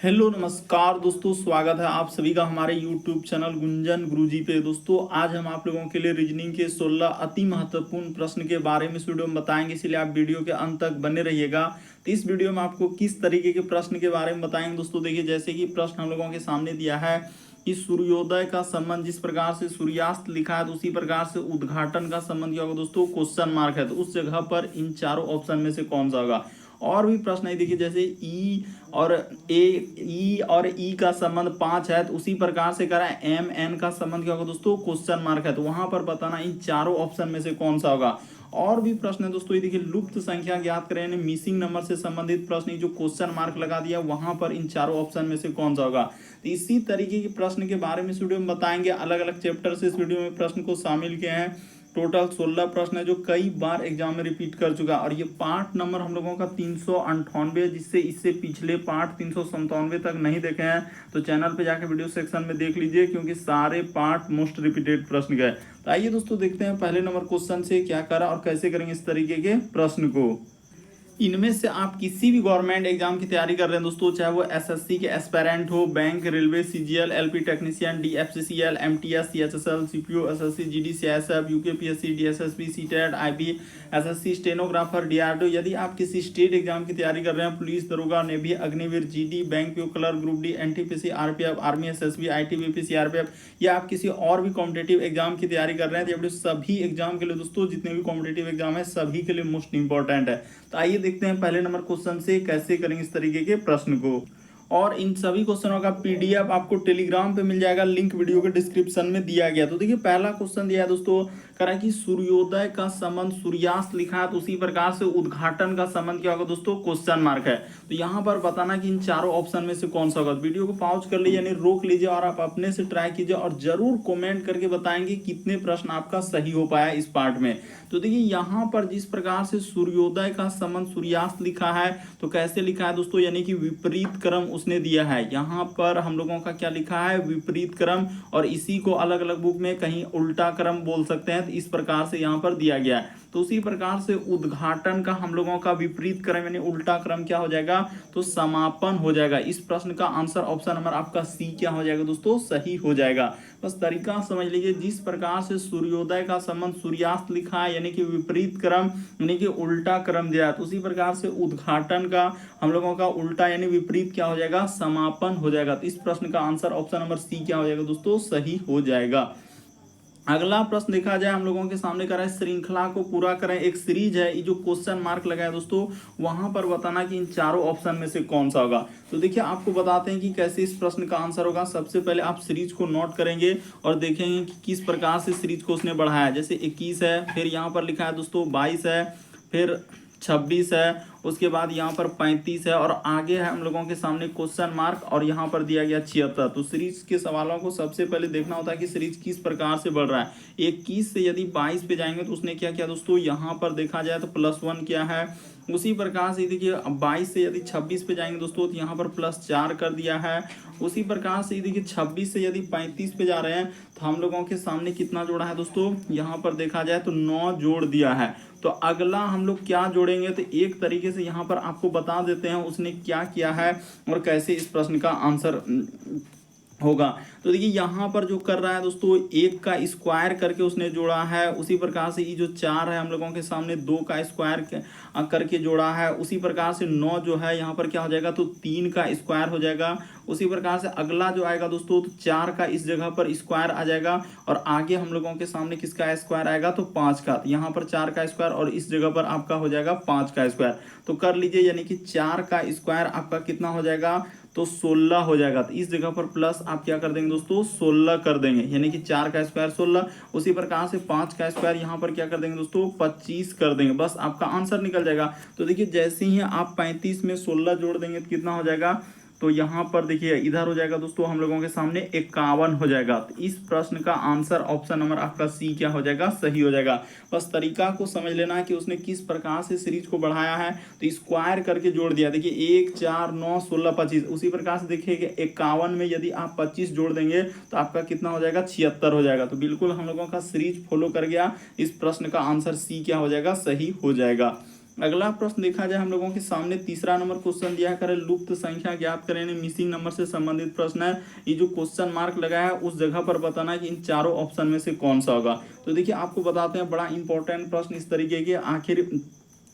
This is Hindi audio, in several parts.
हेलो नमस्कार दोस्तों, स्वागत है आप सभी का हमारे YouTube चैनल गुंजन गुरुजी पे। दोस्तों आज हम आप लोगों के लिए रीजनिंग के 16 अति महत्वपूर्ण प्रश्न के बारे में इस वीडियो में बताएंगे, इसलिए आप वीडियो के अंत तक बने रहिएगा। तो इस वीडियो में आपको किस तरीके के प्रश्न के बारे में बताएंगे दोस्तों। देखिए, जैसे कि प्रश्न हम लोगों के सामने दिया है कि सूर्योदय का संबंध जिस प्रकार से सूर्यास्त लिखा है तो उसी प्रकार से उद्घाटन का संबंध क्या होगा दोस्तों, क्वेश्चन मार्क है। तो उस जगह पर इन चारों ऑप्शन में से कौन सा होगा। और भी प्रश्न है, देखिए जैसे ई और ई का संबंध 5 है तो उसी प्रकार से करा एम एन का संबंध क्या होगा दोस्तों, क्वेश्चन मार्क है। तो वहां पर बताना इन चारों ऑप्शन में से कौन सा होगा। और भी प्रश्न है दोस्तों, ये देखिए लुप्त संख्या ज्ञात करें, यानी मिसिंग नंबर से संबंधित प्रश्न, जो क्वेश्चन मार्क लगा दिया वहां पर इन चारों ऑप्शन में से कौन सा होगा। तो इसी तरीके के प्रश्न के बारे में इस वीडियो में बताएंगे। अलग अलग चैप्टर से इस वीडियो में प्रश्न को शामिल किए हैं। टोटल 16 प्रश्न है जो कई बार एग्जाम में रिपीट कर चुका। और ये पार्ट नंबर हम लोगों का 398 है, जिससे इससे पिछले पार्ट 397 तक नहीं देखे हैं तो चैनल पे जाकर वीडियो सेक्शन में देख लीजिए, क्योंकि सारे पार्ट मोस्ट रिपीटेड प्रश्न गए। तो आइए दोस्तों देखते हैं पहले नंबर क्वेश्चन से क्या करा और कैसे करेंगे इस तरीके के प्रश्न को। इनमें से आप किसी भी गवर्नमेंट एग्जाम की तैयारी कर रहे हैं दोस्तों, चाहे वो एसएससी के एस्पेरेंट हो, bank, railway, CGL, LP technician, DFCCL, MTS, CHSL, CPO, SSC, GD, CISF, UKPSC, DSSB, CTET, IB, SSC, stenographer, DRDO. यदि आप किसी स्टेट एग्जाम की तैयारी कर रहे हैं, पुलिस, दरोगा, navy, Agniveer, GD, bank PO clerk, group D, NTPC, RPF, army, SSB, ITBP, CRPF, या आप किसी और भी कॉम्पिटेटिव एग्जाम की तैयारी कर रहे हैं, तो सभी एग्जाम के लिए दोस्तों, जितने भी कॉम्पिटेटिव एग्जाम है सभी के लिए मोस्ट इंपॉर्टेंट है। तो आइए देखते हैं पहले नंबर क्वेश्चन से कैसे करेंगे इस तरीके के प्रश्न को। और इन सभी क्वेश्चनों का पीडीएफ आपको टेलीग्राम पे मिल जाएगा, लिंक वीडियो के डिस्क्रिप्शन में दिया गया। तो देखिए पहला क्वेश्चन दिया है दोस्तों, करा कि सूर्योदय का संबंध सूर्यास्त लिखा है तो उसी प्रकार से उद्घाटन का संबंध क्या होगा दोस्तों, क्वेश्चन मार्क है। तो यहाँ पर बताना कि इन चारों ऑप्शन में से कौन सा होगा। वीडियो को पॉज कर लीजिए, यानी रोक लीजिए और आप अपने से ट्राई कीजिए और जरूर कमेंट करके बताएंगे कितने प्रश्न आपका सही हो पाया इस पार्ट में। तो देखिए यहाँ पर जिस प्रकार से सूर्योदय का संबंध सूर्यास्त लिखा है तो कैसे लिखा है दोस्तों, यानी कि विपरीत क्रम उसने दिया है। यहाँ पर हम लोगों का क्या लिखा है, विपरीत क्रम, और इसी को अलग अलग बुक में कहीं उल्टा क्रम बोल सकते हैं। तो इस प्रकार से यहाँ पर दिया गया है। तो उसी प्रकार से उद्घाटन का हम लोगों का विपरीत क्रम यानी उल्टा क्रम क्या हो जाएगा, तो समापन हो जाएगा। इस प्रश्न का आंसर ऑप्शन नंबर आपका सी क्या हो जाएगा दोस्तों, सही हो जाएगा। बस तरीका समझ लीजिए, जिस प्रकार से सूर्योदय का संबंध सूर्यास्त लिखा है यानी कि विपरीत क्रम यानी कि उल्टा क्रम दिया है, तो उसी प्रकार से उद्घाटन का हम लोगों का उल्टा यानी विपरीत क्या हो जाएगा, समापन हो जाएगा। तो इस प्रश्न का आंसर ऑप्शन नंबर सी क्या हो जाएगा दोस्तों, सही हो जाएगा। अगला प्रश्न देखा जाए हम लोगों के सामने कर रहा है, श्रृंखला को पूरा करें। एक सीरीज है, ये जो क्वेश्चन मार्क लगा है दोस्तों, वहां पर बताना कि इन चारों ऑप्शन में से कौन सा होगा। तो देखिए आपको बताते हैं कि कैसे इस प्रश्न का आंसर होगा। सबसे पहले आप सीरीज को नोट करेंगे और देखेंगे कि किस प्रकार से सीरीज को उसने बढ़ाया है। जैसे 21 है, फिर यहाँ पर लिखा है दोस्तों 22 है, फिर 26 है, उसके बाद यहाँ पर 35 है, और आगे है हम लोगों के सामने क्वेश्चन मार्क, और यहाँ पर दिया गया 76। तो सीरीज के सवालों को सबसे पहले देखना होता है कि सीरीज किस प्रकार से बढ़ रहा है। 21 से यदि 22 पे जाएंगे तो उसने क्या किया दोस्तों, यहाँ पर देखा जाए तो +1 क्या है। उसी प्रकार से देखिए 22 से यदि 26 पे जाएंगे दोस्तों तो यहाँ पर +4 कर दिया है। उसी प्रकार से देखिए 26 से यदि 35 पे जा रहे हैं तो हम लोगों के सामने कितना जोड़ा है दोस्तों, यहाँ पर देखा जाए तो 9 जोड़ दिया है। तो अगला हम लोग क्या जोड़ेंगे, तो एक तरीके से यहाँ पर आपको बता देते हैं उसने क्या किया है और कैसे इस प्रश्न का आंसर होगा। तो देखिए यहाँ पर जो कर रहा है दोस्तों, 1 का स्क्वायर करके उसने जोड़ा है। उसी प्रकार से ये जो 4 है हम लोगों के सामने 2 का स्क्वायर करके जोड़ा है। उसी प्रकार से 9 जो है यहाँ पर क्या हो जाएगा, तो 3 का स्क्वायर हो जाएगा। उसी प्रकार से अगला जो आएगा दोस्तों, तो 4 का इस जगह पर स्क्वायर आ जाएगा, और आगे हम लोगों के सामने किसका स्क्वायर आएगा, तो 5 का। तो यहाँ पर 4 का स्क्वायर और इस जगह पर आपका हो जाएगा 5 का स्क्वायर। तो कर लीजिए, यानी कि 4 का स्क्वायर आपका कितना हो जाएगा, तो 16 हो जाएगा। तो इस जगह पर प्लस आप क्या कर देंगे दोस्तों, 16 कर देंगे, यानी कि 4 का स्क्वायर 16। उसी प्रकार से 5 का स्क्वायर यहाँ पर क्या कर देंगे दोस्तों, 25 कर देंगे। बस आपका आंसर निकल जाएगा। तो देखिए जैसे ही आप 35 में 16 जोड़ देंगे तो कितना हो जाएगा, तो यहाँ पर देखिए इधर हो जाएगा दोस्तों हम लोगों के सामने 51 हो जाएगा। तो इस प्रश्न का आंसर ऑप्शन नंबर आपका सी क्या हो जाएगा, सही हो जाएगा। बस तरीका को समझ लेना है कि उसने किस प्रकार से सीरीज को बढ़ाया है। तो स्क्वायर करके जोड़ दिया, देखिए 1 4 9 16 25। उसी प्रकार से देखिए 51 में यदि आप 25 जोड़ देंगे तो आपका कितना हो जाएगा, 76 हो जाएगा। तो बिल्कुल हम लोगों का सीरीज फॉलो कर गया। इस प्रश्न का आंसर सी क्या हो जाएगा, सही हो जाएगा। अगला प्रश्न देखा जाए हम लोगों के सामने तीसरा नंबर क्वेश्चन दिया करें, लुप्त संख्या ज्ञात करें, मिसिंग नंबर से संबंधित प्रश्न है। ये जो क्वेश्चन मार्क लगा है उस जगह पर बताना है कि इन चारों ऑप्शन में से कौन सा होगा। तो देखिए आपको बताते हैं, बड़ा इंपॉर्टेंट प्रश्न इस तरीके के, आखिर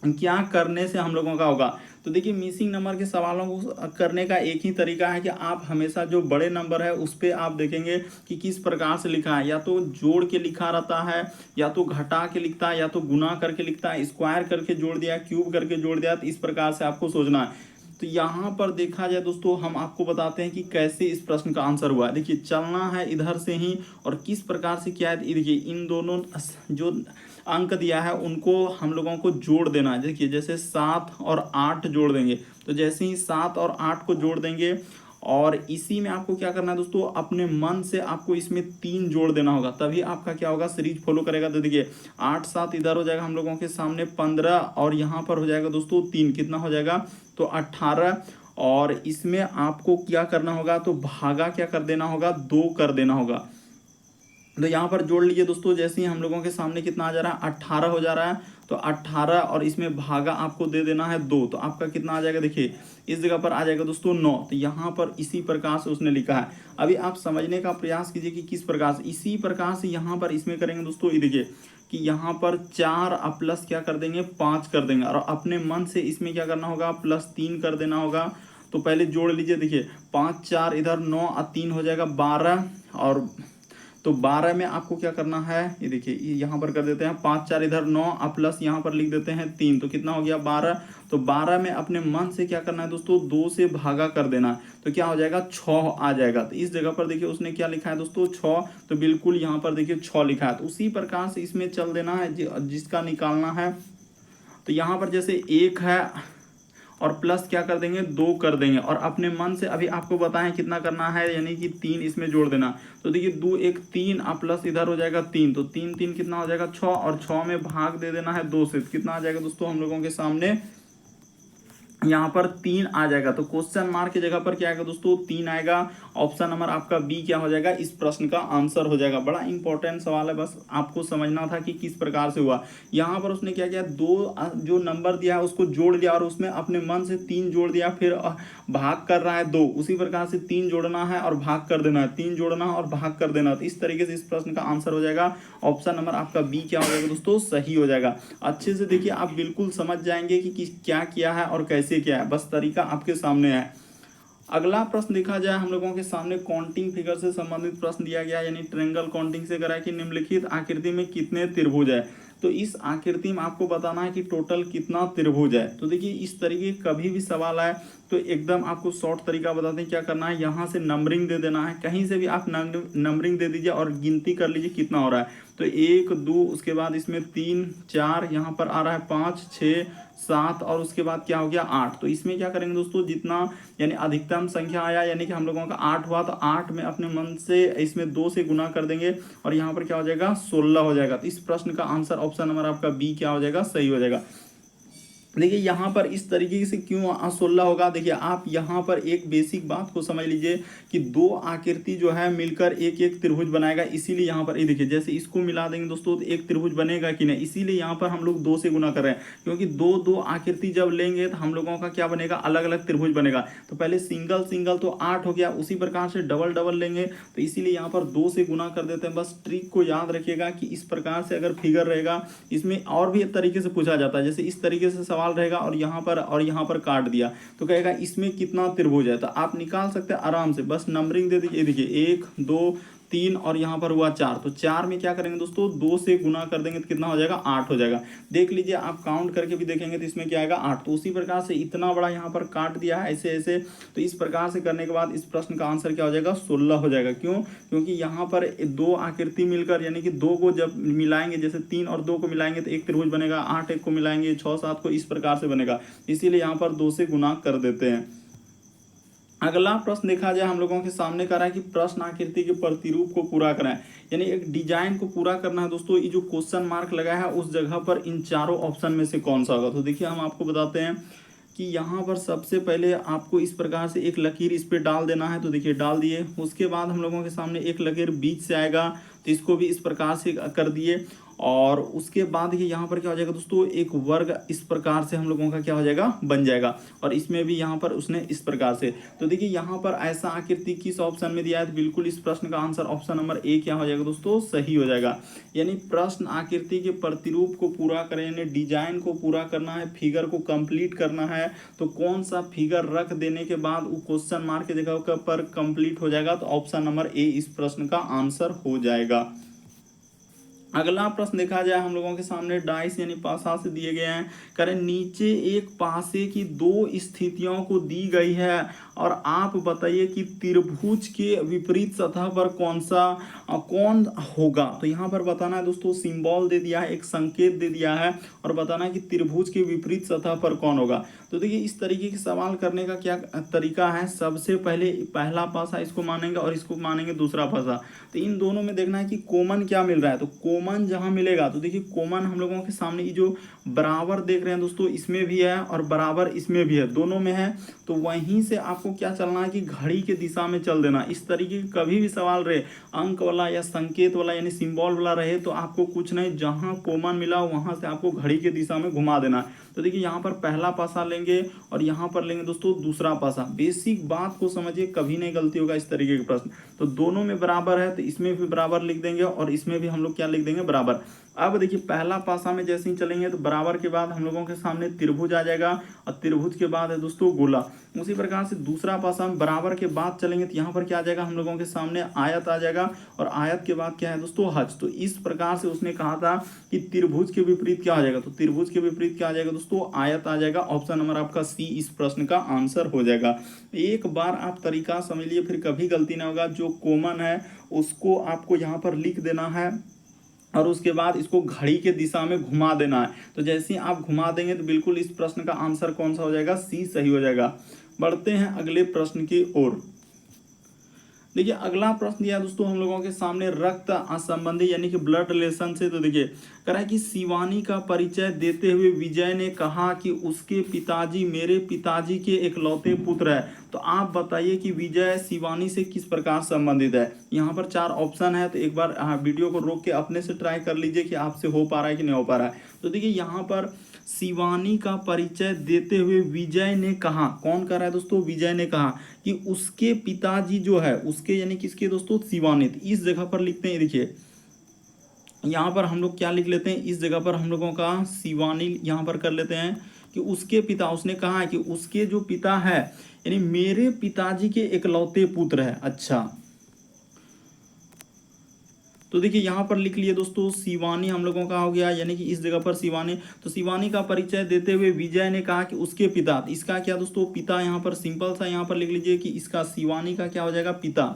क्या करने से हम लोगों का होगा। तो देखिए मिसिंग नंबर के सवालों को करने का एक ही तरीका है कि आप हमेशा जो बड़े नंबर है उस पर आप देखेंगे कि किस प्रकार से लिखा है, या तो जोड़ के लिखा रहता है, या तो घटा के लिखता है, या तो गुना करके लिखता है, स्क्वायर करके जोड़ दिया, क्यूब करके जोड़ दिया। तो इस प्रकार से आपको सोचना है। तो यहाँ पर देखा जाए दोस्तों, हम आपको बताते हैं कि कैसे इस प्रश्न का आंसर हुआ है। देखिए चलना है इधर से ही, और किस प्रकार से किया है, देखिए इन दोनों जो अंक दिया है उनको हम लोगों को जोड़ देना है। देखिए जैसे 7 और 8 जोड़ देंगे, तो जैसे ही 7 और 8 को जोड़ देंगे, और इसी में आपको क्या करना है दोस्तों, अपने मन से आपको इसमें 3 जोड़ देना होगा, तभी आपका क्या होगा, सीरीज फॉलो करेगा। तो देखिए 8 7 इधर हो जाएगा हम लोगों के सामने 15, और यहाँ पर हो जाएगा दोस्तों 3, कितना हो जाएगा, तो 18। और इसमें आपको क्या करना होगा, तो भागा क्या कर देना होगा, 2 कर देना होगा। तो यहाँ पर जोड़ लीजिए दोस्तों, जैसे ही हम लोगों के सामने कितना आ जा रहा है, 18 हो जा रहा है। तो 18 और इसमें भागा आपको दे देना है 2, तो आपका कितना आ जाएगा, देखिए इस जगह पर आ जाएगा दोस्तों 9। तो यहाँ पर इसी प्रकार से उसने लिखा है। अभी आप समझने का प्रयास कीजिए कि किस प्रकार से, इसी प्रकार से यहाँ पर इसमें करेंगे दोस्तों। ये देखिए कि यहाँ पर 4 प्लस क्या कर देंगे, 5 कर देंगे, और अपने मन से इसमें क्या करना होगा, +3 कर देना होगा। तो पहले जोड़ लीजिए, देखिए 5 4 इधर 9 और 3 हो जाएगा 12, और तो 12 में आपको क्या करना है, ये देखिए यहाँ पर कर देते हैं 5 4 इधर 9 और प्लस यहाँ पर लिख देते हैं 3, तो कितना हो गया 12। तो 12 में अपने मन से क्या करना है दोस्तों, 2 से भागा कर देना, तो क्या हो जाएगा 6 आ जाएगा। तो इस जगह पर देखिए उसने क्या लिखा है दोस्तों 6, तो बिल्कुल यहाँ पर देखिए 6 लिखा है। तो उसी प्रकार से इसमें चल देना है जिसका निकालना है। तो यहाँ पर जैसे 1 है और प्लस क्या कर देंगे, 2 कर देंगे, और अपने मन से अभी आपको बताएं कितना करना है, यानी कि 3 इसमें जोड़ देना। तो देखिए 2 1 3 और प्लस इधर हो जाएगा 3, तो 3 3 कितना हो जाएगा 6, और 6 में भाग दे देना है 2 से, तो कितना आ जाएगा दोस्तों हम लोगों के सामने, यहाँ पर 3 आ जाएगा। तो क्वेश्चन मार्क की जगह पर क्या आएगा दोस्तों, 3 आएगा। ऑप्शन नंबर आपका बी क्या हो जाएगा, इस प्रश्न का आंसर हो जाएगा। बड़ा इंपॉर्टेंट सवाल है, बस आपको समझना था कि किस प्रकार से हुआ। यहाँ पर उसने क्या किया, 2 जो नंबर दिया है उसको जोड़ दिया, और उसमें अपने मन से 3 जोड़ दिया, फिर भाग कर रहा है 2। उसी प्रकार से 3 जोड़ना है और भाग कर देना है, 3 जोड़ना और भाग कर देना। तो इस तरीके से इस प्रश्न का आंसर हो जाएगा। ऑप्शन नंबर आपका बी क्या हो जाएगा दोस्तों, सही हो जाएगा। अच्छे से देखिए, आप बिल्कुल समझ जाएंगे कि क्या किया है और कैसे किया है, बस तरीका आपके सामने है। अगला प्रश्न देखा जाए हम लोगों के सामने, काउंटिंग फिगर से संबंधित प्रश्न दिया गया, यानी ट्रायंगल काउंटिंग से करा है कि निम्नलिखित आकृति में कितने त्रिभुज है। तो इस आकृति में आपको बताना है कि टोटल कितना त्रिभुज है। तो देखिए इस तरीके कभी भी सवाल आए तो एकदम आपको शॉर्ट तरीका बताते हैं क्या करना है, यहाँ से नंबरिंग दे देना है, कहीं से भी आप नंबरिंग दे दीजिए और गिनती कर लीजिए कितना हो रहा है। तो 1 2, उसके बाद इसमें 3 4, यहाँ पर आ रहा है 5 6 7, और उसके बाद क्या हो गया 8। तो इसमें क्या करेंगे दोस्तों, जितना यानी अधिकतम संख्या आया, यानी कि हम लोगों का 8 हुआ, तो 8 में अपने मन से इसमें 2 से गुना कर देंगे, और यहाँ पर क्या हो जाएगा 16 हो जाएगा। तो इस प्रश्न का आंसर ऑप्शन नंबर आपका बी क्या हो जाएगा, सही हो जाएगा। देखिए यहाँ पर इस तरीके से क्यों 16 होगा, देखिए आप यहाँ पर एक बेसिक बात को समझ लीजिए कि 2 आकृति जो है मिलकर एक एक त्रिभुज बनाएगा, इसीलिए यहाँ पर ये देखिए जैसे इसको मिला देंगे दोस्तों तो एक त्रिभुज बनेगा कि नहीं, इसीलिए यहाँ पर हम लोग 2 से गुना कर रहे हैं, क्योंकि 2 आकृति जब लेंगे तो हम लोगों का क्या बनेगा, अलग अलग त्रिभुज बनेगा। तो पहले सिंगल सिंगल तो 8 हो गया, उसी प्रकार से डबल डबल लेंगे, तो इसीलिए यहाँ पर 2 से गुना कर देते हैं। बस ट्रिक को याद रखिएगा कि इस प्रकार से अगर फिगर रहेगा, इसमें और भी तरीके से पूछा जाता है, जैसे इस तरीके से सवाल रहेगा और यहाँ पर काट दिया तो कहेगा इसमें कितना त्रिभुज है, तो आप निकाल सकते हैं आराम से, बस नंबरिंग दे दीजिए। देखिए 1 2 3 और यहाँ पर हुआ 4, तो 4 में क्या करेंगे दोस्तों 2 से गुना कर देंगे तो कितना हो जाएगा 8 हो जाएगा। देख लीजिए आप काउंट करके भी देखेंगे तो इसमें क्या आएगा 8। तो उसी प्रकार से इतना बड़ा यहाँ पर काट दिया है ऐसे ऐसे, तो इस प्रकार से करने के बाद इस प्रश्न का आंसर क्या हो जाएगा 16 हो जाएगा। क्यों, क्योंकि यहाँ पर 2 आकृति मिलकर यानी कि 2 को जब मिलाएंगे, जैसे 3 और 2 को मिलाएंगे तो एक त्रिभुज बनेगा, 8 1 को मिलाएंगे 6 7 को, इस प्रकार से बनेगा, इसीलिए यहाँ पर 2 से गुना कर देते हैं। अगला प्रश्न देखा जाए हम लोगों के सामने कर रहा है कि प्रश्न आकृति के प्रतिरूप को पूरा कराएं, यानी एक डिजाइन को पूरा करना है दोस्तों। ये जो क्वेश्चन मार्क लगा है उस जगह पर इन चारों ऑप्शन में से कौन सा होगा। तो देखिए हम आपको बताते हैं कि यहाँ पर सबसे पहले आपको इस प्रकार से एक लकीर इस पर डाल देना है, तो देखिए डाल दिए। उसके बाद हम लोगों के सामने एक लकीर बीच से आएगा, तो इसको भी इस प्रकार से कर दिए। और उसके बाद देखिए यहाँ पर क्या हो जाएगा दोस्तों, एक वर्ग इस प्रकार से हम लोगों का क्या हो जाएगा, बन जाएगा। और इसमें भी यहाँ पर उसने इस प्रकार से, तो देखिए यहाँ पर ऐसा आकृति किस ऑप्शन में दिया है, तो बिल्कुल इस प्रश्न का आंसर ऑप्शन नंबर ए क्या हो जाएगा दोस्तों, सही हो जाएगा। यानी प्रश्न आकृति के प्रतिरूप को पूरा करें, यानी डिजाइन को पूरा करना है, फिगर को कंप्लीट करना है, तो कौन सा फिगर रख देने के बाद वो क्वेश्चन मार्क की जगह पर कंप्लीट हो जाएगा, तो ऑप्शन नंबर ए इस प्रश्न का आंसर हो जाएगा। अगला प्रश्न देखा जाए हम लोगों के सामने डाइस यानी पासा से दिए गए हैं। करें नीचे एक पासे की दो स्थितियों को दी गई है और आप बताइए कि त्रिभुज के विपरीत सतह पर कौन होगा। तो यहाँ पर बताना है दोस्तों, सिंबल दे दिया है, एक संकेत दे दिया है और बताना है कि त्रिभुज के विपरीत सतह पर कौन होगा। तो देखिए इस तरीके के सवाल करने का क्या तरीका है, सबसे पहले पहला पासा इसको मानेंगे और इसको मानेंगे दूसरा पासा। तो इन दोनों में देखना है कि कॉमन क्या मिल रहा है, तो कॉमन जहां मिलेगा, तो देखिए कॉमन हम लोगों के सामने ये जो बराबर देख रहे हैं दोस्तों, इसमें भी है और बराबर इसमें भी है, दोनों में है। तो वहीं से आपको क्या चलना है कि घड़ी के दिशा में चल देना। इस तरीके के कभी भी सवाल रहे अंक वाला या संकेत वाला यानी सिंबल वाला रहे, तो आपको कुछ नहीं, जहां कॉमन मिला वहां से आपको घड़ी के दिशा में घुमा देना। तो देखिए यहाँ पर पहला पासा लेंगे और यहाँ पर लेंगे दोस्तों दूसरा पासा। बेसिक बात को समझिए, कभी नहीं गलती होगा इस तरीके के प्रश्न। तो दोनों में बराबर है तो इसमें भी बराबर लिख देंगे और इसमें भी हम लोग क्या लिख देंगे, बराबर। अब देखिए पहला पासा में जैसे ही चलेंगे तो बराबर के बाद हम लोगों के सामने त्रिभुज आ जाएगा और त्रिभुज के बाद है दोस्तों गोला। उसी प्रकार से दूसरा पासा में बराबर के बाद चलेंगे तो यहाँ पर क्या आ जाएगा, हम लोगों के सामने आयत आ जाएगा और आयत के बाद क्या है दोस्तों, हज। तो इस प्रकार से उसने कहा था कि त्रिभुज के विपरीत क्या आ जाएगा, तो त्रिभुज के विपरीत क्या आ जाएगा दोस्तों, आयत आ जाएगा। ऑप्शन नंबर आपका सी इस प्रश्न का आंसर हो जाएगा। एक बार आप तरीका समझ लिए, फिर कभी गलती ना होगा। जो कॉमन है उसको आपको यहाँ पर लिख देना है और उसके बाद इसको घड़ी के दिशा में घुमा देना है। तो जैसे ही आप घुमा देंगे तो बिल्कुल इस प्रश्न का आंसर कौन सा हो जाएगा, सी सही हो जाएगा। बढ़ते हैं अगले प्रश्न की ओर। देखिए अगला प्रश्न दिया दोस्तों हम लोगों के सामने रक्त संबंधी यानी कि ब्लड रिलेशन से। तो देखिए कह रहा है कि शिवानी का परिचय देते हुए विजय ने कहा कि उसके पिताजी मेरे पिताजी के इकलौते पुत्र है। तो आप बताइए कि विजय शिवानी से किस प्रकार संबंधित है। यहाँ पर 4 ऑप्शन है, तो एक बार वीडियो को रोक के अपने से ट्राई कर लीजिए कि आपसे हो पा रहा है कि नहीं हो पा रहा है। तो देखिए यहाँ पर शिवानी का परिचय देते हुए विजय ने कहा, कौन कर रहा है दोस्तों, विजय ने कहा कि उसके पिताजी जो है, उसके यानी किसके दोस्तों, शिवानी। इस जगह पर लिखते हैं, देखिए यहाँ पर हम लोग क्या लिख लेते हैं, इस जगह पर हम लोगों का शिवानी यहाँ पर कर लेते हैं कि उसके पिता, उसने कहा है कि उसके जो पिता है यानी मेरे पिताजी के इकलौते पुत्र है। अच्छा, तो देखिए यहाँ पर लिख लिए दोस्तों शिवानी हम लोगों का हो गया, यानी कि इस जगह पर शिवानी। तो शिवानी का परिचय देते हुए विजय ने कहा कि उसके पिता, इसका क्या दोस्तों, पिता। यहाँ पर सिंपल सा यहाँ पर लिख लीजिए कि इसका शिवानी का क्या हो जाएगा, पिता।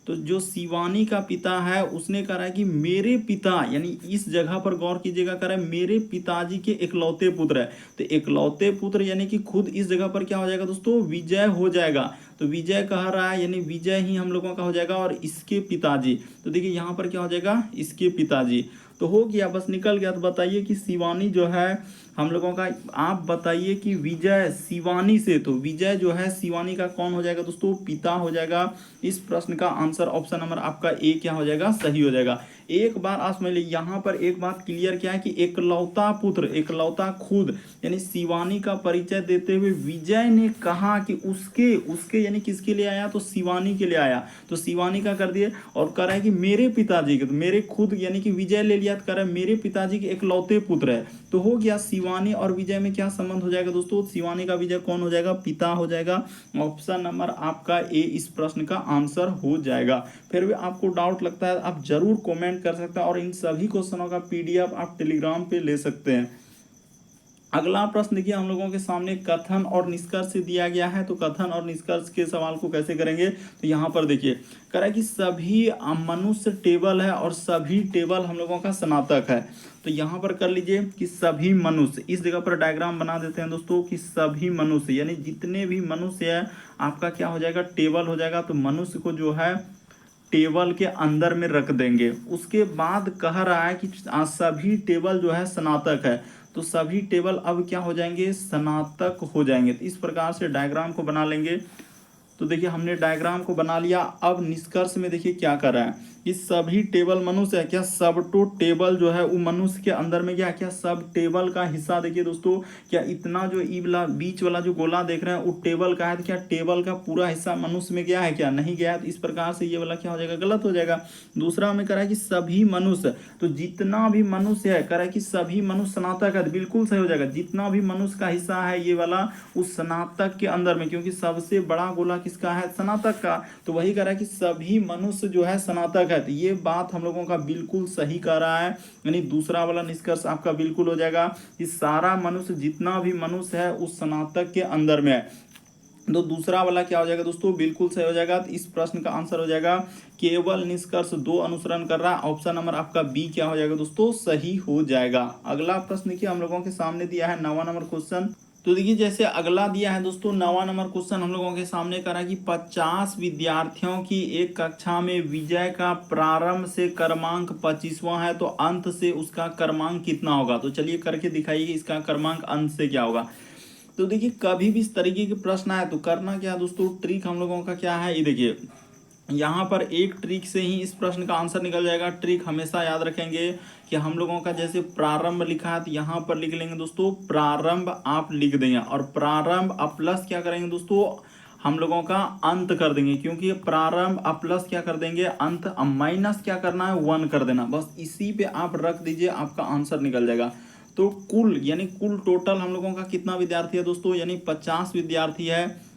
तो जो शिवानी का पिता है उसने कहा है कि मेरे पिता, यानी इस जगह पर गौर कीजिएगा, कह रहा है मेरे पिताजी के इकलौते पुत्र है। तो इकलौते पुत्र यानी कि खुद इस जगह पर क्या हो जाएगा दोस्तों, विजय हो जाएगा। तो विजय कह रहा है यानी विजय ही हम लोगों का हो जाएगा और इसके पिताजी। तो देखिए यहाँ पर क्या हो जाएगा, इसके पिताजी। तो हो गया, बस निकल गया। तो बताइए कि शिवानी जो है हम लोगों का, आप बताइए कि विजय शिवानी से, तो विजय जो है शिवानी का कौन हो जाएगा दोस्तों, पिता हो जाएगा। इस प्रश्न का आंसर ऑप्शन नंबर आपका ए क्या हो जाएगा, सही हो जाएगा। एक बार आप समझ लीजिए, यहाँ पर एक बात क्लियर क्या है कि एकलौता पुत्र, एकलौता खुद यानी शिवानी का परिचय देते हुए विजय ने कहा कि उसके यानी किसके लिए आया, तो शिवानी के लिए आया। तो शिवानी का कर दिए और कह रहा है कि मेरे पिताजी के, तो मेरे खुद यानी कि विजय ले लिया, तो कह रहा है मेरे पिताजी के इकलौते पुत्र है। तो हो गया, शिवानी और विजय में क्या संबंध हो जाएगा दोस्तों, शिवानी का विजय कौन हो जाएगा, पिता हो जाएगा। ऑप्शन नंबर आपका ए इस प्रश्न का आंसर हो जाएगा। फिर भी आपको डाउट लगता है आप जरूर कमेंट कर सकते हैं और इन सभी क्वेश्चनों का पीडीएफ आप टेलीग्राम पे ले सकते हैं। अगला प्रश्न देखिए हम लोगों के सामने कथन और निष्कर्ष दिया गया है। तो कथन और निष्कर्ष के सवाल को कैसे करेंगे, तो यहाँ पर देखिए कह रहा है कि सभी मनुष्य टेबल है और सभी टेबल हम लोगों का स्नातक है। तो यहाँ पर कर लीजिए कि सभी मनुष्य, इस जगह पर डायग्राम बना देते हैं दोस्तों कि सभी मनुष्य यानी जितने भी मनुष्य है आपका क्या हो जाएगा, टेबल हो जाएगा। तो मनुष्य को जो है टेबल के अंदर में रख देंगे। उसके बाद कह रहा है कि सभी टेबल जो है स्नातक है। तो सभी टेबल अब क्या हो जाएंगे, स्नातक हो जाएंगे। तो इस प्रकार से डायग्राम को बना लेंगे। तो देखिए हमने डायग्राम को बना लिया। अब निष्कर्ष में देखिए क्या कर रहा है, कि सभी टेबल मनुष्य है क्या, सब तो टेबल जो है वो मनुष्य के अंदर में क्या, क्या सब टेबल का हिस्सा। देखिए दोस्तों, क्या इतना जो ई वाला बीच वाला जो गोला देख रहे हैं वो टेबल का है, तो क्या टेबल का पूरा हिस्सा मनुष्य में गया है क्या, नहीं गया है। तो इस प्रकार से ये वाला क्या हो जाएगा, गलत हो जाएगा। दूसरा हमें करा है कि सभी मनुष्य, तो जितना भी मनुष्य है, करा है कि सभी मनुष्य स्नातक है, बिल्कुल सही हो जाएगा। जितना भी मनुष्य का हिस्सा है ये वाला उस स्नातक के अंदर में, क्योंकि सबसे बड़ा गोला किसका है, स्नातक का, तो वही कह रहा है कि सभी मनुष्य जो है स्नातक है। तो ये बात हम लोगों का बिल्कुल सही कह रहा है, यानी दूसरा वाला निष्कर्ष आपका बिल्कुल हो जाएगा कि सारा मनुष्य, जितना भी मनुष्य है उस स्नातक के अंदर में है। तो दूसरा वाला क्या हो जाएगा दोस्तों, बिल्कुल सही हो जाएगा। तो इस प्रश्न का आंसर हो जाएगा केवल निष्कर्ष 2 अनुसरण कर रहा है। ऑप्शन नंबर आपका बी क्या हो जाएगा दोस्तों, सही हो जाएगा। अगला प्रश्न देखिए हम लोगों के सामने दिया है 9वां नंबर क्वेश्चन। तो देखिए जैसे अगला दिया है दोस्तों 9वां नंबर क्वेश्चन हम लोगों के सामने करा कि 50 विद्यार्थियों की एक कक्षा में विजय का प्रारंभ से क्रमांक 25वां है, तो अंत से उसका क्रमांक कितना होगा। तो चलिए करके दिखाइए इसका क्रमांक अंत से क्या होगा। तो देखिए कभी भी इस तरीके के प्रश्न आए तो करना क्या है दोस्तों, ट्रिक हम लोगों का क्या है, ये देखिए यहाँ पर एक ट्रिक से ही इस प्रश्न का आंसर निकल जाएगा। ट्रिक हमेशा याद रखेंगे कि हम लोगों का जैसे प्रारंभ लिखा है तो यहाँ पर लिख लेंगे दोस्तों प्रारंभ, आप लिख देंगे, और प्रारंभ अब प्लस क्या करेंगे दोस्तों, हम लोगों का अंत कर देंगे, क्योंकि प्रारंभ अब प्लस क्या कर देंगे, अंत, अब माइनस क्या करना है, 1 कर देना। बस इसी पे आप रख दीजिए, आपका आंसर निकल जाएगा। तो कुल यानी कुल टोटल हम लोगों का कितना विद्यार्थी है दोस्तों, यानी 50 विद्यार्थी है।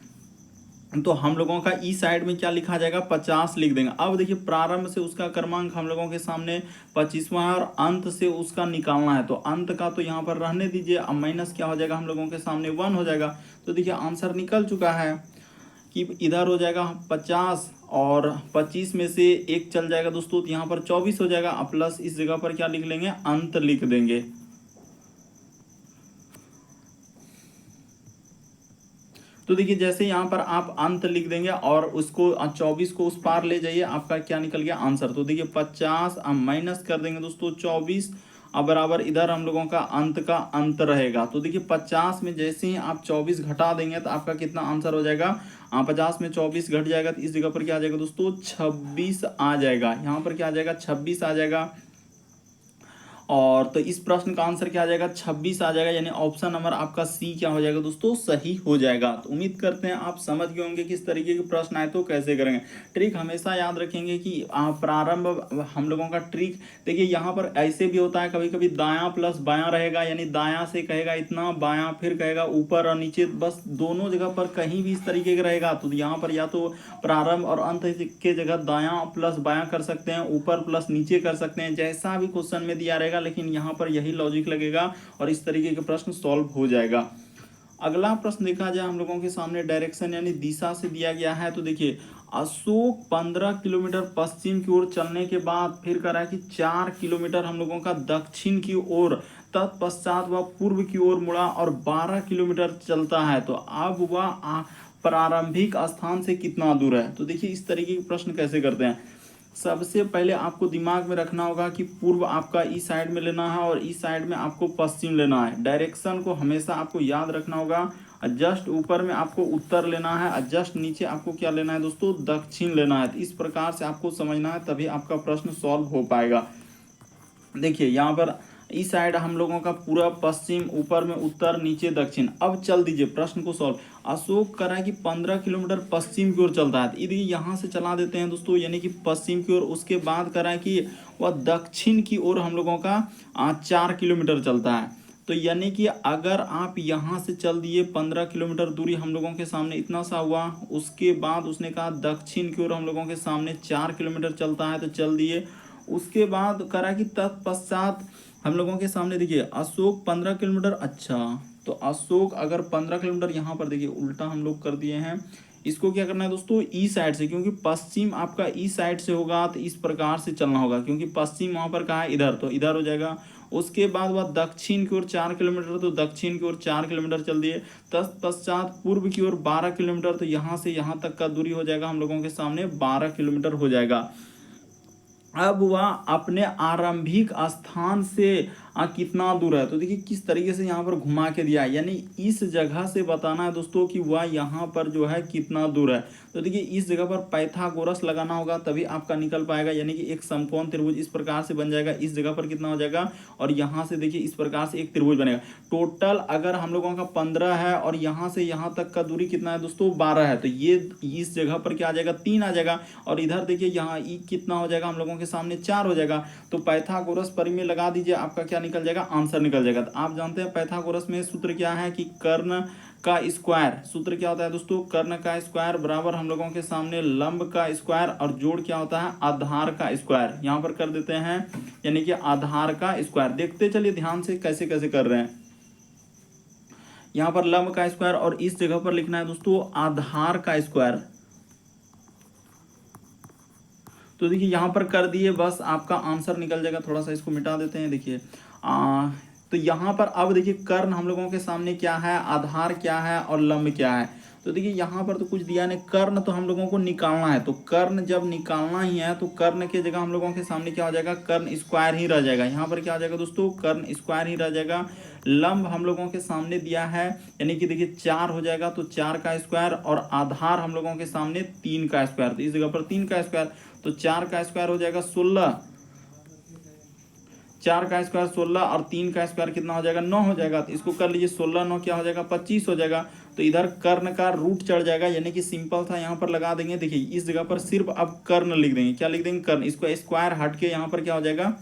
तो हम लोगों का ई साइड में क्या लिखा जाएगा, 50 लिख देंगे। अब देखिए प्रारंभ से उसका क्रमांक हम लोगों के सामने 25वां है, और अंत से उसका निकालना है, तो अंत का तो यहाँ पर रहने दीजिए। अब माइनस क्या हो जाएगा, हम लोगों के सामने 1 हो जाएगा। तो देखिए आंसर निकल चुका है कि इधर हो जाएगा 50 और 25 में से 1 चल जाएगा दोस्तों, तो यहाँ पर 24 हो जाएगा। अब प्लस इस जगह पर क्या लिख लेंगे, अंत लिख देंगे। तो देखिए जैसे यहाँ पर आप अंत लिख देंगे और उसको 24 को उस पार ले जाइए, आपका क्या निकल गया आंसर। तो देखिए 50 अब माइनस कर देंगे दोस्तों 24, अब बराबर इधर हम लोगों का अंत का अंत रहेगा। तो देखिए 50 में जैसे ही आप 24 घटा देंगे तो आपका कितना आंसर हो जाएगा, 50 में 24 घट जाएगा तो इस जगह पर क्या आ जाएगा दोस्तों, 26 आ जाएगा। यहाँ पर क्या आ जाएगा, 26 आ जाएगा। और तो इस प्रश्न का आंसर क्या आ जाएगा, 26 आ जाएगा, यानी ऑप्शन नंबर आपका सी क्या हो जाएगा दोस्तों, सही हो जाएगा। तो उम्मीद करते हैं आप समझ गए होंगे किस तरीके के प्रश्न आए तो कैसे करेंगे। ट्रिक हमेशा याद रखेंगे कि प्रारंभ हम लोगों का ट्रिक, देखिए यहाँ पर ऐसे भी होता है कभी कभी दायां प्लस बायां रहेगा, यानी दायां से कहेगा इतना, बायां फिर कहेगा ऊपर और नीचे, बस दोनों जगह पर कहीं भी इस तरीके का रहेगा। तो यहाँ पर या तो प्रारंभ और अंत के जगह दायां प्लस बायां कर सकते हैं, ऊपर प्लस नीचे कर सकते हैं, जैसा भी क्वेश्चन में दिया रहेगा, लेकिन यहाँ पर यही लॉजिक लगेगा और इस तरीके का प्रश्न सॉल्व हो जाएगा। अगला प्रश्न देखा जाए हम लोगों के सामने डायरेक्शन यानी दिशा से दिया गया है। तो देखिए अशोक 15 किलोमीटर पश्चिम की ओर चलने के बाद फिर कह रहा है कि 4 किलोमीटर हम लोगों का दक्षिण की ओर, तत्पश्चात वह पूर्व की ओर मुड़ा और 12 किलोमीटर चलता है, तो अब वह प्रारंभिक स्थान से कितना दूर है। तो देखिए इस तरीके के प्रश्न कैसे करते हैं। सबसे पहले आपको दिमाग में रखना होगा कि पूर्व आपका ई साइड में लेना है और ई साइड में आपको पश्चिम लेना है। डायरेक्शन को हमेशा आपको याद रखना होगा। जस्ट ऊपर में आपको उत्तर लेना है और जस्ट नीचे आपको क्या लेना है दोस्तों, दक्षिण लेना है। तो इस प्रकार से आपको समझना है, तभी आपका प्रश्न सॉल्व हो पाएगा। देखिए यहाँ पर इस साइड हम लोगों का पूरा पश्चिम, ऊपर में उत्तर, नीचे दक्षिण। अब चल दीजिए प्रश्न को सॉल्व। अशोक कह रहा है कि 15 किलोमीटर पश्चिम की ओर चलता है, यदि यहाँ से चला देते हैं दोस्तों, यानी कि पश्चिम की ओर। उसके बाद कह रहा है कि वह दक्षिण की ओर हम लोगों का 4 किलोमीटर चलता है। तो यानी कि अगर आप यहाँ से चल दिए 15 किलोमीटर दूरी हम लोगों के सामने इतना सा हुआ, उसके बाद उसने कहा दक्षिण की ओर हम लोगों के सामने 4 किलोमीटर चलता है, तो चल दिए। उसके बाद करा कि तत्पश्चात हम लोगों के सामने देखिए अशोक 15 किलोमीटर, अच्छा तो अशोक अगर 15 किलोमीटर, यहाँ पर देखिए उल्टा हम लोग कर दिए हैं। इसको क्या करना है दोस्तों, ई साइड से, क्योंकि पश्चिम आपका ई साइड से होगा तो इस प्रकार से चलना होगा, क्योंकि पश्चिम वहाँ पर कहाँ है, इधर, तो इधर हो जाएगा। उसके बाद वह दक्षिण की ओर 4 किलोमीटर, तो दक्षिण की ओर 4 किलोमीटर चल दिए। तत्पश्चात पूर्व की ओर 12 किलोमीटर, तो यहाँ से यहाँ तक का दूरी हो जाएगा हम लोगों के सामने 12 किलोमीटर हो जाएगा। अब वह अपने आरंभिक स्थान से कितना दूर है। तो देखिए किस तरीके से यहाँ पर घुमा के दिया है, यानी इस जगह से बताना है दोस्तों कि वह यहाँ पर जो है कितना दूर है। तो देखिए इस जगह पर पाइथागोरस लगाना होगा तभी आपका निकल पाएगा, यानी कि एक समकोण त्रिभुज इस प्रकार से बन जाएगा। इस जगह पर कितना हो जाएगा और यहाँ से देखिए इस प्रकार से एक त्रिभुज बनेगा। टोटल अगर हम लोगों का 15 है और यहाँ से यहाँ तक का दूरी कितना है दोस्तों 12 है, तो ये इस जगह पर क्या आ जाएगा 3 आ जाएगा। और इधर देखिए यहाँ ई कितना हो जाएगा हम लोगों के सामने 4 हो जाएगा। तो पाइथागोरस परिमेय लगा दीजिए, आपका क्या निकल जाएगा आंसर निकल जाएगा। तो आप जानते हैं पाइथागोरस में सूत्र क्या है कि कर्ण का स्क्वायर, सूत्र क्या होता है दोस्तों कर्ण का स्क्वायर बराबर हम लोगों के सामने लंब का स्क्वायर और जोड़ क्या होता है आधार का स्क्वायर। यहाँ पर कर देते हैं यानी कि आधार का स्क्वायर। देखते चलिए ध्यान से कैसे कैसे कर रहे हैं। यहाँ पर लंब का स्क्वायर और इस जगह पर लिखना है दोस्तों आधार का स्क्वायर। तो देखिए यहाँ पर कर दिए, बस आपका आंसर निकल जाएगा। थोड़ा सा इसको मिटा देते हैं। देखिए तो यहाँ पर अब देखिए कर्ण हम लोगों के सामने क्या है, आधार क्या है और लंब क्या है। तो देखिए यहाँ पर तो कुछ दिया नहीं, कर्ण तो हम लोगों को निकालना है। तो कर्ण जब निकालना ही है तो कर्ण के जगह हम लोगों के सामने क्या हो जाएगा कर्ण स्क्वायर ही रह जाएगा। यहाँ पर क्या हो जाएगा दोस्तों कर्ण स्क्वायर ही रह जाएगा। लंब हम लोगों के सामने दिया है यानी कि देखिए 4 हो जाएगा, तो 4 का स्क्वायर और आधार हम लोगों के सामने 3 का स्क्वायर। तो इस जगह पर 3 का स्क्वायर, तो 4 का स्क्वायर हो जाएगा 16, 4 का स्क्वायर 16 और 3 का स्क्वायर कितना हो जाएगा 9 हो जाएगा। तो इसको कर लीजिए 16 9 क्या हो जाएगा 25 हो जाएगा। तो इधर कर्ण का रूट चढ़ जाएगा, यानी कि सिंपल था यहाँ पर लगा देंगे। देखिए इस जगह पर सिर्फ अब कर्ण लिख देंगे, क्या लिख देंगे कर्ण। इसको स्क्वायर हट के यहाँ पर क्या हो जाएगा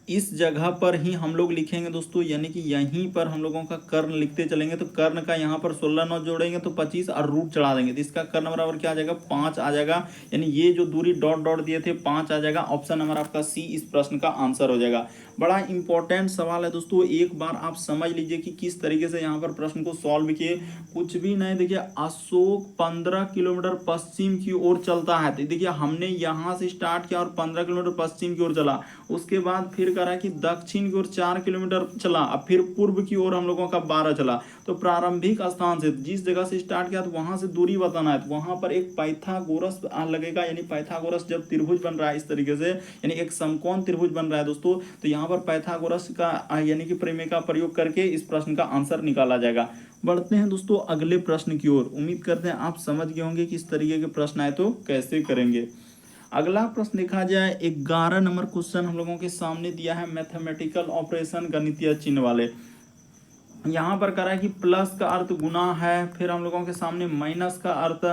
इस जगह पर ही हम लोग लिखेंगे दोस्तों, यानी कि यहीं पर हम लोगों का कर्ण लिखते चलेंगे। तो कर्ण का यहाँ पर 16 9 जोड़ेंगे तो 25 और रूट चढ़ा देंगे, तो इसका कर्ण बराबर क्या आ जाएगा 5 आ जाएगा। यानी ये जो दूरी डॉट डॉट दिए थे 5 आ जाएगा। ऑप्शन नंबर आपका सी इस प्रश्न का आंसर हो जाएगा। बड़ा इंपॉर्टेंट सवाल है दोस्तों, एक बार आप समझ लीजिए कि किस तरीके से यहाँ पर प्रश्न को सॉल्व किए। कुछ भी नहीं, देखिए अशोक 15 किलोमीटर पश्चिम की ओर चलता है। तो देखिए हमने यहाँ से स्टार्ट किया और 15 किलोमीटर पश्चिम की ओर चला, उसके बाद फिर करा कि दक्षिण की ओर 4 किलोमीटर चला, अब फिर पूर्व की ओर हम लोगों का 12 चला। तो प्रारंभिक स्थान से जिस जगह से स्टार्ट किया तो वहां से दूरी बताना है। तो वहां पर एक पाइथागोरस लगेगा, यानी पाइथागोरस जब त्रिभुज बन रहा है इस तरीके से, यानी एक समकोण त्रिभुज बन रहा है दोस्तों, तो यहाँ पर पाइथागोरस का यानी कि प्रमेय का प्रयोग करके इस प्रश्न का आंसर निकाला जाएगा। बढ़ते हैं दोस्तों अगले प्रश्न की ओर। उम्मीद करते हैं आप समझ गए होंगे कि इस तरीके के प्रश्न आए तो कैसे करेंगे। अगला प्रश्न देखा जाए 11 नंबर क्वेश्चन हम लोगों के सामने दिया है मैथमेटिकल ऑपरेशन गणितीय चिन्ह वाले। यहाँ पर करा है कि प्लस का अर्थ गुना है, फिर हम लोगों के सामने माइनस का अर्थ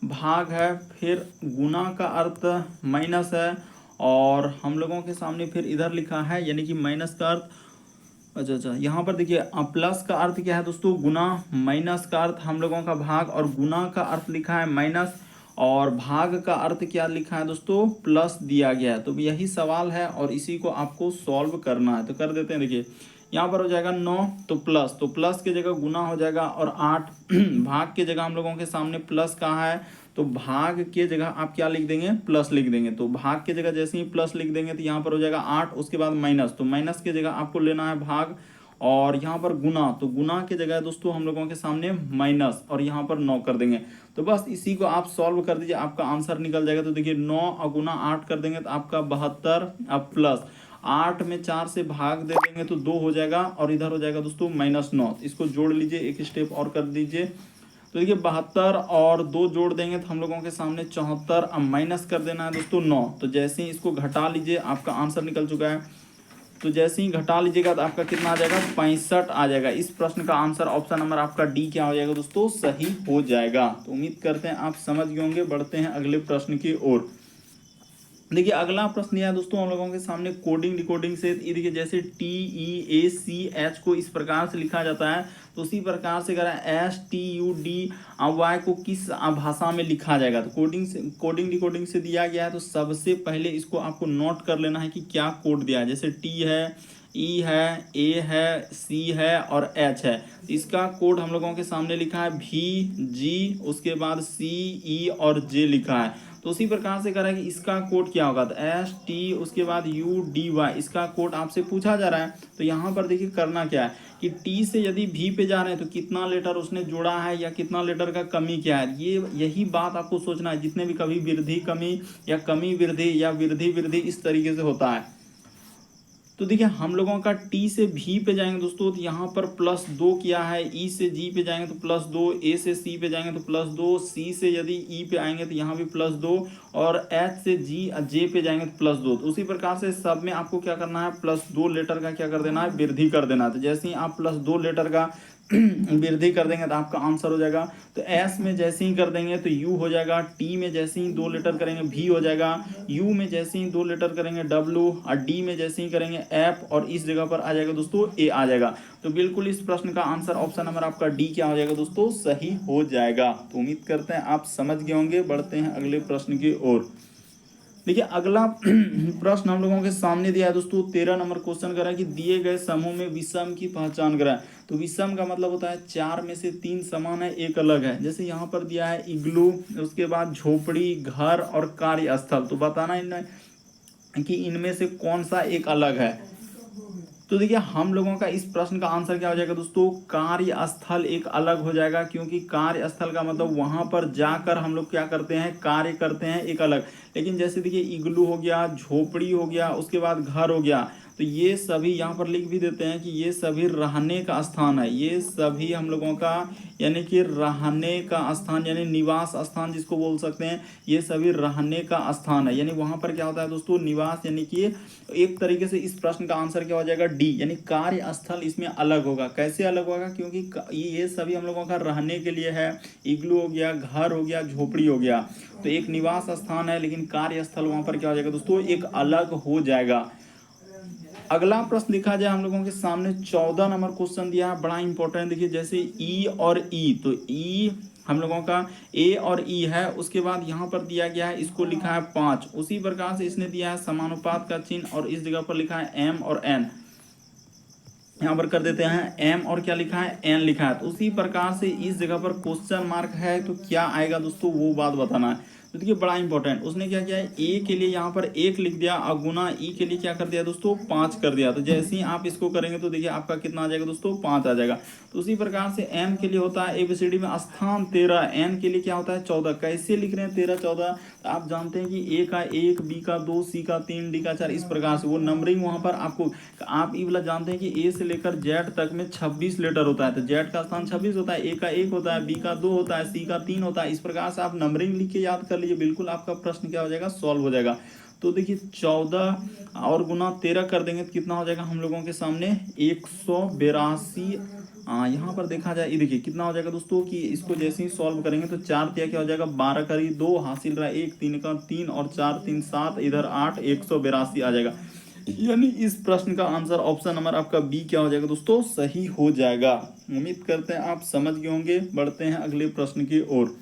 भाग है, फिर गुना का अर्थ माइनस है, और हम लोगों के सामने फिर इधर लिखा है यानी कि माइनस का अर्थ अच्छा यहाँ पर देखिए प्लस का अर्थ क्या है दोस्तों गुना, माइनस का अर्थ हम लोगों का भाग और गुना का अर्थ लिखा है माइनस, और भाग का अर्थ क्या लिखा है दोस्तों प्लस दिया गया है। तो यही सवाल है और इसी को आपको सॉल्व करना है। तो कर देते हैं। देखिए यहाँ पर हो जाएगा 9 तो प्लस के जगह गुना हो जाएगा, और 8 भाग के जगह हम लोगों के सामने प्लस कहाँ है, तो भाग के जगह आप क्या लिख देंगे प्लस लिख देंगे। तो भाग के जगह जैसे ही प्लस लिख देंगे तो यहाँ पर हो जाएगा 8, उसके बाद माइनस, तो माइनस के जगह आपको लेना है भाग, और यहाँ पर गुना, तो गुना के जगह दोस्तों हम लोगों के सामने माइनस, और यहाँ पर 9 कर देंगे। तो बस इसी को आप सॉल्व कर दीजिए, आपका आंसर निकल जाएगा। तो देखिए 9 और गुना 8 कर देंगे तो आपका 72, अब प्लस 8 में 4 से भाग दे देंगे तो 2 हो जाएगा, और इधर हो जाएगा दोस्तों -9। इसको जोड़ लीजिए, एक स्टेप और कर दीजिए। तो देखिए 72 और 2 जोड़ देंगे तो हम लोगों के सामने 74, अब माइनस कर देना है दोस्तों 9। तो जैसे ही इसको घटा लीजिए आपका आंसर निकल चुका है। तो जैसे ही घटा लीजिएगा तो आपका कितना आ जाएगा 65 आ जाएगा। इस प्रश्न का आंसर ऑप्शन नंबर आपका डी क्या हो जाएगा दोस्तों सही हो जाएगा। तो उम्मीद करते हैं आप समझ गए होंगे। बढ़ते हैं अगले प्रश्न की ओर। देखिए अगला प्रश्न यह है दोस्तों हम लोगों के सामने कोडिंग डिकोडिंग से, ये देखिए जैसे TEACH को इस प्रकार से लिखा जाता है, तो उसी प्रकार से अगर STUDY को किस भाषा में लिखा जाएगा। तो कोडिंग डिकोडिंग से दिया गया है, तो सबसे पहले इसको आपको नोट कर लेना है कि क्या कोड दिया है। जैसे T है, E है, A है, C है और H है। इसका कोड हम लोगों के सामने लिखा है VG, उसके बाद CE और J लिखा है। तो उसी प्रकार से करें कि इसका कोड क्या होगा, तो ST उसके बाद UDY, इसका कोड आपसे पूछा जा रहा है। तो यहाँ पर देखिए करना क्या है कि T से यदि V पे जा रहे हैं तो कितना लेटर उसने जोड़ा है या कितना लेटर का कमी क्या है, यही बात आपको सोचना है। जितने भी कभी वृद्धि कमी या कमी वृद्धि या वृद्धि वृद्धि इस तरीके से होता है। तो देखिए हम लोगों का टी से भी पे जाएंगे दोस्तों, तो यहाँ पर +2 किया है। ई से जी पे जाएंगे तो +2, ए से सी पे जाएंगे तो +2, सी से यदि ई पे आएंगे तो यहाँ भी +2, और एच से जी जे पे जाएंगे तो +2। तो उसी प्रकार से सब में आपको क्या करना है, +2 लेटर का क्या कर देना है, वृद्धि कर देना है। तो जैसे ही आप +2 लेटर का वृद्धि कर देंगे तो आपका आंसर हो जाएगा। तो एस में जैसे ही कर देंगे तो यू हो जाएगा, टी में जैसे ही 2 लेटर करेंगे भी हो जाएगा, यू में जैसे ही 2 लेटर करेंगे डब्ल्यू, और डी में जैसे ही करेंगे एफ, और इस जगह पर आ जाएगा दोस्तों ए आ जाएगा। तो बिल्कुल इस प्रश्न का आंसर ऑप्शन नंबर आपका डी क्या हो जाएगा दोस्तों, सही हो जाएगा। तो उम्मीद करते हैं आप समझ गए होंगे। बढ़ते हैं अगले प्रश्न की ओर। देखिए अगला प्रश्न हम लोगों के सामने दिया है दोस्तों, 13 नंबर क्वेश्चन करा कि दिए गए समूह में विषम की पहचान कराएं। तो विषम का मतलब होता है 4 में से 3 समान है, एक अलग है। जैसे यहाँ पर दिया है इग्लू, उसके बाद झोपड़ी, घर और कार्यस्थल। तो बताना इनमें कि इनमें से कौन सा एक अलग है। तो देखिए हम लोगों का इस प्रश्न का आंसर क्या हो जाएगा दोस्तों, कार्यस्थल एक अलग हो जाएगा, क्योंकि कार्यस्थल का मतलब वहां पर जाकर हम लोग क्या करते हैं, कार्य करते हैं, एक अलग। लेकिन जैसे देखिए इग्लू हो गया, झोपड़ी हो गया, उसके बाद घर हो गया, तो ये सभी यहाँ पर लिख भी देते हैं कि ये सभी रहने का स्थान है। ये सभी हम लोगों का यानी कि रहने का स्थान, यानी निवास स्थान जिसको बोल सकते हैं, ये सभी रहने का स्थान है। यानी वहां पर क्या होता है दोस्तों, निवास। यानी कि एक तरीके से इस प्रश्न का आंसर क्या हो जाएगा, डी, यानी कार्यस्थल इसमें अलग होगा। कैसे अलग होगा, क्योंकि ये सभी हम लोगों का रहने के लिए है। इग्लू हो गया, घर हो गया, झोपड़ी हो गया, तो एक निवास स्थान है, लेकिन कार्यस्थल वहां पर क्या हो जाएगा दोस्तों, एक अलग हो जाएगा। अगला प्रश्न देखा जाए हम लोगों के सामने 14 नंबर क्वेश्चन दिया है, बड़ा इंपॉर्टेंट। देखिए जैसे ई और ई, तो ई हम लोगों का ए और ई है, उसके बाद यहाँ पर दिया गया है, इसको लिखा है 5। उसी प्रकार से इसने दिया है समानुपात का चिन्ह, और इस जगह पर लिखा है एम और एन। यहाँ पर कर देते हैं एम और क्या लिखा है, एन लिखा है। तो उसी प्रकार से इस जगह पर क्वेश्चन मार्क है, तो क्या आएगा दोस्तों, वो बात बताना है। तो देखिए बड़ा इंपॉर्टेंट, उसने क्या किया है, ए के लिए यहाँ पर 1 लिख दिया, और गुना ई के लिए क्या कर दिया दोस्तों, 5 कर दिया। तो जैसे ही आप इसको करेंगे तो देखिए आपका कितना आ जाएगा दोस्तों, 5 आ जाएगा। तो उसी प्रकार से एम के लिए होता है एबीसीडी में स्थान 13, एन के लिए क्या होता है 14। कैसे लिख रहे हैं 13 14, तो आप जानते हैं कि ए का 1, बी का 2, सी का 3, डी का 4, इस प्रकार से वो नंबरिंग वहां पर आपको, आप ई वाला जानते हैं कि ए से लेकर जेड तक में 26 लेटर होता है। तो जेड का स्थान 26 होता है, ए का 1 होता है, बी का 2 होता है, सी का 3 होता है। इस प्रकार से आप नंबरिंग लिख के याद कर लीजिए, बिल्कुल आपका प्रश्न क्या हो जाएगा, सॉल्व हो जाएगा। तो देखिए 14 और गुना 13 कर देंगे तो कितना हो जाएगा हम लोगों के सामने, 182। यहाँ पर देखा जाए, ये देखिए कितना हो जाएगा दोस्तों, कि इसको जैसे ही सॉल्व करेंगे तो 4 तिया क्या हो जाएगा, 12 करी 2 हासिल रहा 1, 3 का 3 और 4 3 7, इधर 8, 182 आ जाएगा। यानी इस प्रश्न का आंसर ऑप्शन नंबर आपका बी क्या हो जाएगा दोस्तों, सही हो जाएगा। उम्मीद करते हैं आप समझ गए होंगे। बढ़ते हैं अगले प्रश्न की ओर।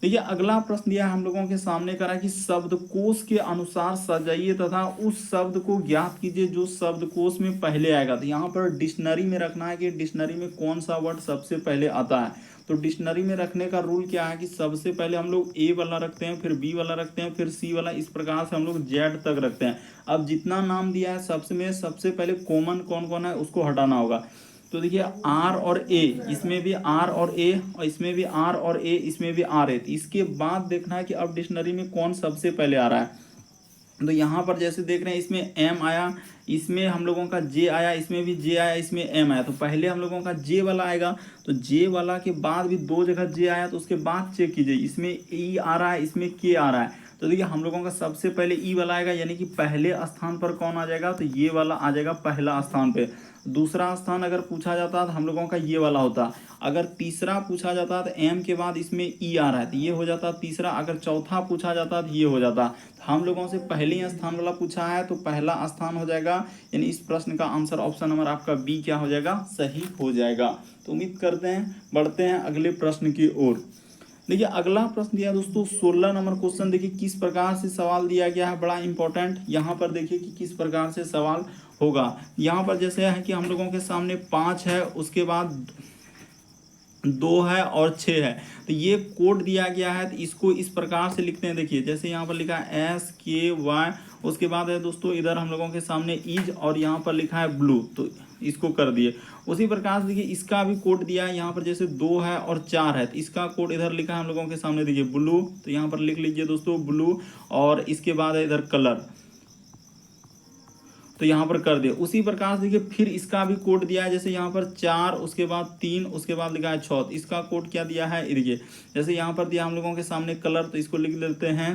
देखिए अगला प्रश्न दिया हम लोगों के सामने करा कि शब्दकोश के अनुसार सजाइए तथा उस शब्द को ज्ञात कीजिए जो शब्दकोश में पहले आएगा। तो यहाँ पर डिक्शनरी में रखना है कि डिक्शनरी में कौन सा वर्ड सबसे पहले आता है। तो डिक्शनरी में रखने का रूल क्या है कि सबसे पहले हम लोग ए वाला रखते हैं, फिर बी वाला रखते हैं, फिर सी वाला, इस प्रकार से हम लोग जेड तक रखते हैं। अब जितना नाम दिया है सबसे पहले कॉमन कौन कौन है उसको हटाना होगा। तो देखिए आर और ए, इसमें भी आर और ए, और इसमें भी आर और ए, इसमें भी आर है। तो इसके बाद देखना है कि अब डिक्शनरी में कौन सबसे पहले आ रहा है। तो यहाँ पर जैसे देख रहे हैं इसमें एम आया, इसमें हम लोगों का जे आया, इसमें भी जे आया, इसमें एम आया। तो पहले हम लोगों का जे वाला आएगा, तो जे वाला के बाद भी 2 जगह जे आया, तो उसके बाद चेक कीजिए इसमें ई आ रहा है, इसमें के आ रहा है। तो देखिए हम लोगों का सबसे पहले ई वाला आएगा, यानी कि पहले स्थान पर कौन आ जाएगा, तो ये वाला आ जाएगा पहला स्थान पे। दूसरा स्थान अगर पूछा जाता तो हम लोगों का ये वाला होता। अगर तीसरा पूछा जाता तो एम के बाद इसमें ई आ रहा है तो ये हो जाता तीसरा। अगर चौथा पूछा जाता तो ये हो जाता। तो हम लोगों से पहले ही स्थान वाला पूछा है तो पहला स्थान हो जाएगा, यानी इस प्रश्न का आंसर ऑप्शन नंबर आपका बी क्या हो जाएगा, सही हो जाएगा। तो उम्मीद करते हैं, बढ़ते हैं अगले प्रश्न की ओर। देखिए अगला प्रश्न दिया दोस्तों 16 नंबर क्वेश्चन। देखिए किस प्रकार से सवाल दिया गया है, बड़ा इंपॉर्टेंट। यहाँ पर देखिए कि किस प्रकार से सवाल होगा। यहाँ पर जैसे है कि हम लोगों के सामने 5 है, उसके बाद 2 है और 6 है। तो ये कोड दिया गया है, तो इसको इस प्रकार से लिखते हैं। देखिए जैसे यहाँ पर लिखा है SKY, उसके बाद है दोस्तों इधर हम लोगों के सामने इज, और यहाँ पर लिखा है ब्लू, तो इसको कर दिए। उसी प्रकार से देखिए इसका भी कोड दिया है। यहाँ पर जैसे 2 है और 4 है, तो इसका कोड इधर लिखा है हम लोगों के सामने, देखिए ब्लू। तो यहाँ पर लिख लीजिए दोस्तों ब्लू, और इसके बाद है इधर कलर। तो यहाँ पर कर दिया। उसी प्रकार से देखिए फिर इसका भी कोड दिया है, जैसे यहाँ पर 4, उसके बाद 3, उसके बाद लिखा है 6, इसका कोड क्या दिया है, ये देखिए जैसे यहाँ पर दिया हम लोगों के सामने कलर, तो इसको लिख लेते हैं,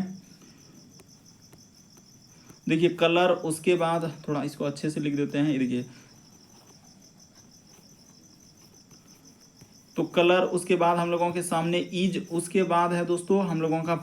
देखिए कलर, उसके बाद थोड़ा इसको अच्छे से लिख देते हैं, ये देखिए तो कलर, उसके बाद हम लोगों के सामने इज, उसके बाद है दोस्तों हम लोगों का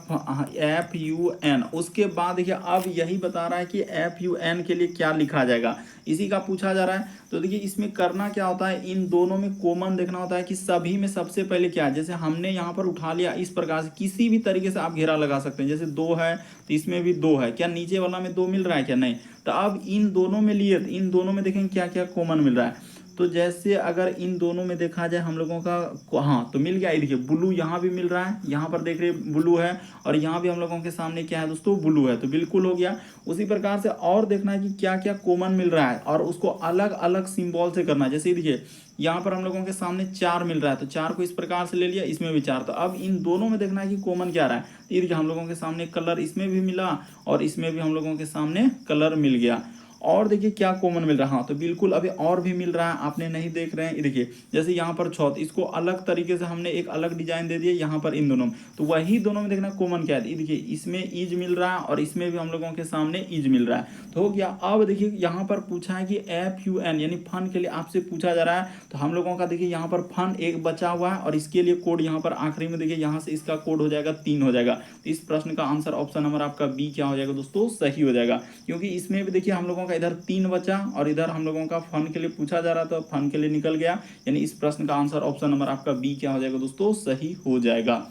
FUN, उसके बाद देखिए अब यही बता रहा है कि FUN के लिए क्या लिखा जाएगा, इसी का पूछा जा रहा है। तो देखिए इसमें करना क्या होता है, इन दोनों में कॉमन देखना होता है कि सभी में सबसे पहले क्या है, जैसे हमने यहाँ पर उठा लिया इस प्रकार से, किसी भी तरीके से आप घेरा लगा सकते हैं, जैसे 2 है तो इसमें भी 2 है, क्या नीचे वाला में 2 मिल रहा है क्या, नहीं। तो अब इन दोनों में लिए, तो इन दोनों में देखेंगे क्या क्या कॉमन मिल रहा है। तो जैसे अगर इन दोनों में देखा जाए हम लोगों का, हाँ तो मिल गया, ये देखिए ब्लू यहाँ भी मिल रहा है, यहाँ पर देख रहे ब्लू है, और यहाँ भी हम लोगों के सामने क्या है दोस्तों, ब्लू है, तो बिल्कुल हो गया। उसी प्रकार से और देखना है कि क्या क्या कॉमन मिल रहा है, और उसको अलग अलग सिंबल से करना है। जैसे देखिए यहाँ पर हम लोगों के सामने 4 मिल रहा है, तो 4 को इस प्रकार से ले लिया, इसमें भी 4, तो अब इन दोनों में देखना है कि कॉमन क्या रहा है। तो ये देखिए हम लोगों के सामने कलर इसमें भी मिला, और इसमें भी हम लोगों के सामने कलर मिल गया। और देखिए क्या कॉमन मिल रहा है, हाँ तो बिल्कुल अभी और भी मिल रहा है, आपने नहीं देख रहे हैं, देखिए जैसे यहाँ पर छत, इसको अलग तरीके से हमने एक अलग डिजाइन दे दिया यहाँ पर इन दोनों में, तो वही दोनों में देखना कॉमन क्या है, देखिए इसमें इज मिल रहा है और इसमें भी हम लोगों के सामने इज मिल रहा है, तो हो गया। अब देखिए यहाँ पर पूछा है कि FUN यानी फन के लिए आपसे पूछा जा रहा है, तो हम लोगों का देखिए यहाँ पर फन एक बचा हुआ है, और इसके लिए कोड यहाँ पर आखिरी में देखिए यहाँ से इसका कोड हो जाएगा 3 हो जाएगा। तो इस प्रश्न का आंसर ऑप्शन नंबर आपका बी क्या हो जाएगा दोस्तों, सही हो जाएगा, क्योंकि इसमें भी देखिए हम लोगों का इधर 3 बचा, और इधर हम लोगों का फन के लिए पूछा जा रहा था, फन के लिए निकल गया, यानी इस प्रश्न का आंसर ऑप्शन नंबर आपका बी क्या हो जाएगा दोस्तों, सही हो जाएगा।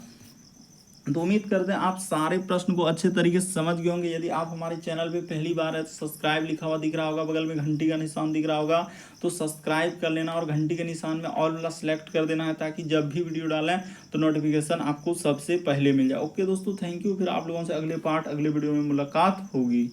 तो उम्मीद करते हैं आप सारे प्रश्न को अच्छे तरीके से समझ गए होंगे। यदि आप हमारे चैनल पे पहली बार है तो सब्सक्राइब लिखा हुआ दिख रहा होगा, बगल में घंटी का निशान दिख रहा होगा, तो सब्सक्राइब कर लेना और घंटी के निशान में ऑल वाला सेलेक्ट कर देना है, ताकि जब भी वीडियो डालें तो नोटिफिकेशन आपको सबसे पहले मिल जाए। ओके दोस्तों, थैंक यू, फिर आप लोगों से अगले पार्ट अगले वीडियो में मुलाकात होगी।